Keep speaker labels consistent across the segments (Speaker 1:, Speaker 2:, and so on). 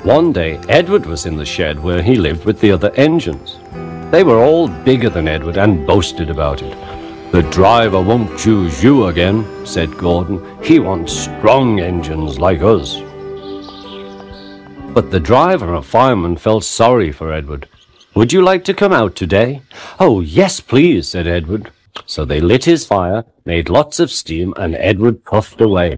Speaker 1: One day, Edward was in the shed where he lived with the other engines. They were all bigger than Edward and boasted about it. "The driver won't choose you again," said Gordon. "He wants strong engines like us." But the driver and fireman felt sorry for Edward. "Would you like to come out today?" "Oh, yes, please," said Edward. So they lit his fire, made lots of steam, and Edward puffed away.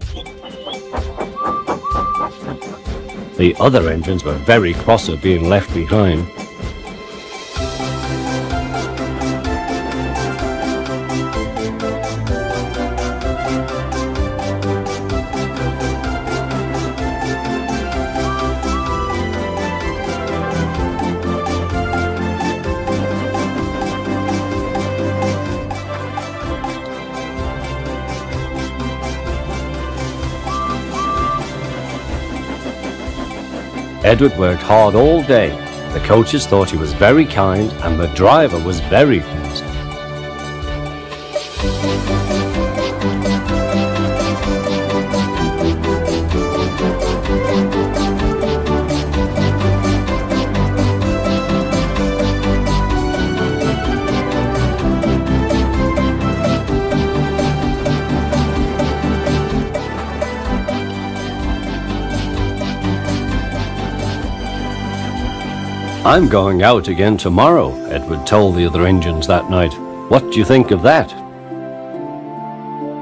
Speaker 1: The other engines were very cross at being left behind. Edward worked hard all day. The coaches thought he was very kind, and the driver was very pleased. "I'm going out again tomorrow," Edward told the other engines that night. "What do you think of that?"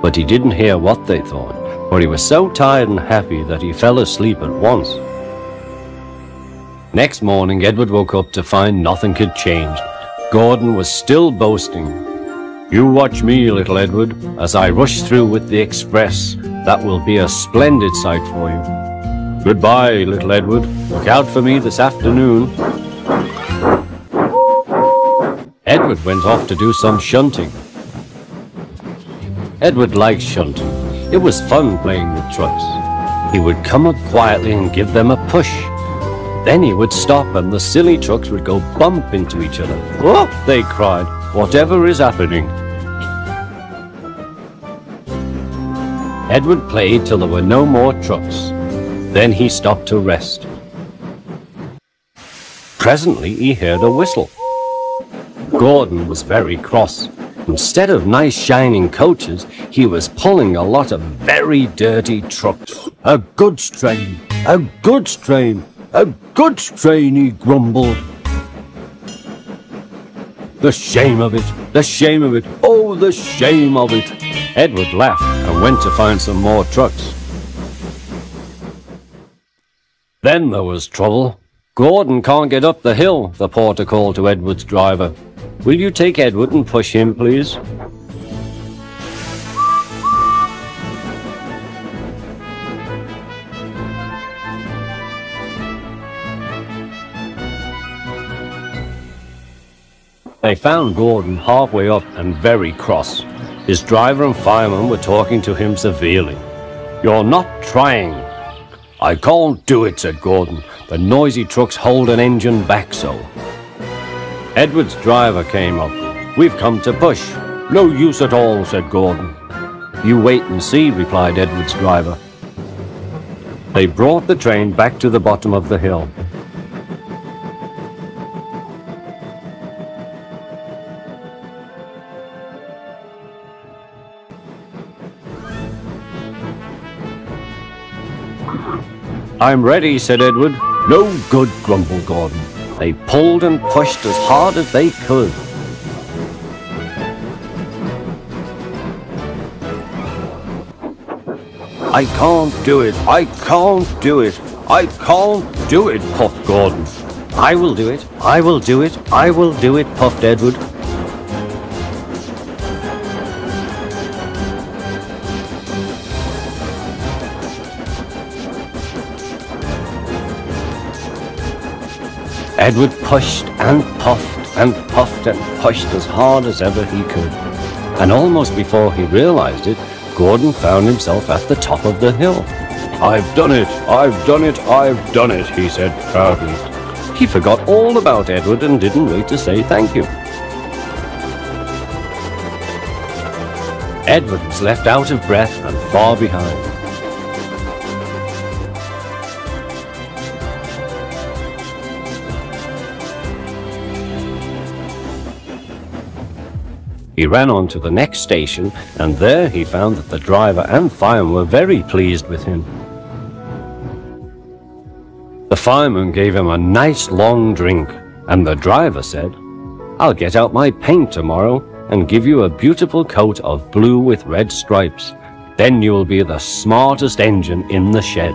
Speaker 1: But he didn't hear what they thought, for he was so tired and happy that he fell asleep at once. Next morning, Edward woke up to find nothing had changed. Gordon was still boasting. "You watch me, little Edward, as I rush through with the express. That will be a splendid sight for you. Goodbye, little Edward. Look out for me this afternoon." Edward went off to do some shunting. Edward liked shunting. It was fun playing with trucks. He would come up quietly and give them a push. Then he would stop and the silly trucks would go bump into each other. "Oh!" they cried. "Whatever is happening?" Edward played till there were no more trucks. Then he stopped to rest. Presently he heard a whistle. Gordon was very cross. Instead of nice shining coaches, he was pulling a lot of very dirty trucks. "A goods train, a goods train, a goods train," he grumbled. "The shame of it, the shame of it, oh, the shame of it." Edward laughed and went to find some more trucks. Then there was trouble. "Gordon can't get up the hill," the porter called to Edward's driver. "Will you take Edward and push him, please?" They found Gordon halfway up and very cross. His driver and fireman were talking to him severely. "You're not trying." "I can't do it," said Gordon. "The noisy trucks hold an engine back so." Edward's driver came up. "We've come to push." "No use at all," said Gordon. "You wait and see," replied Edward's driver. They brought the train back to the bottom of the hill. "I'm ready," said Edward. "No good," grumbled Gordon. They pulled and pushed as hard as they could. "I can't do it, I can't do it, I can't do it," puffed Gordon. "I will do it, I will do it, I will do it," puffed Edward. Edward pushed and puffed and puffed and pushed as hard as ever he could. And almost before he realized it, Gordon found himself at the top of the hill. "I've done it, I've done it, I've done it," he said proudly. He forgot all about Edward and didn't wait to say thank you. Edward was left out of breath and far behind. He ran on to the next station, and there he found that the driver and fireman were very pleased with him. The fireman gave him a nice long drink, and the driver said, "I'll get out my paint tomorrow and give you a beautiful coat of blue with red stripes. Then you'll be the smartest engine in the shed."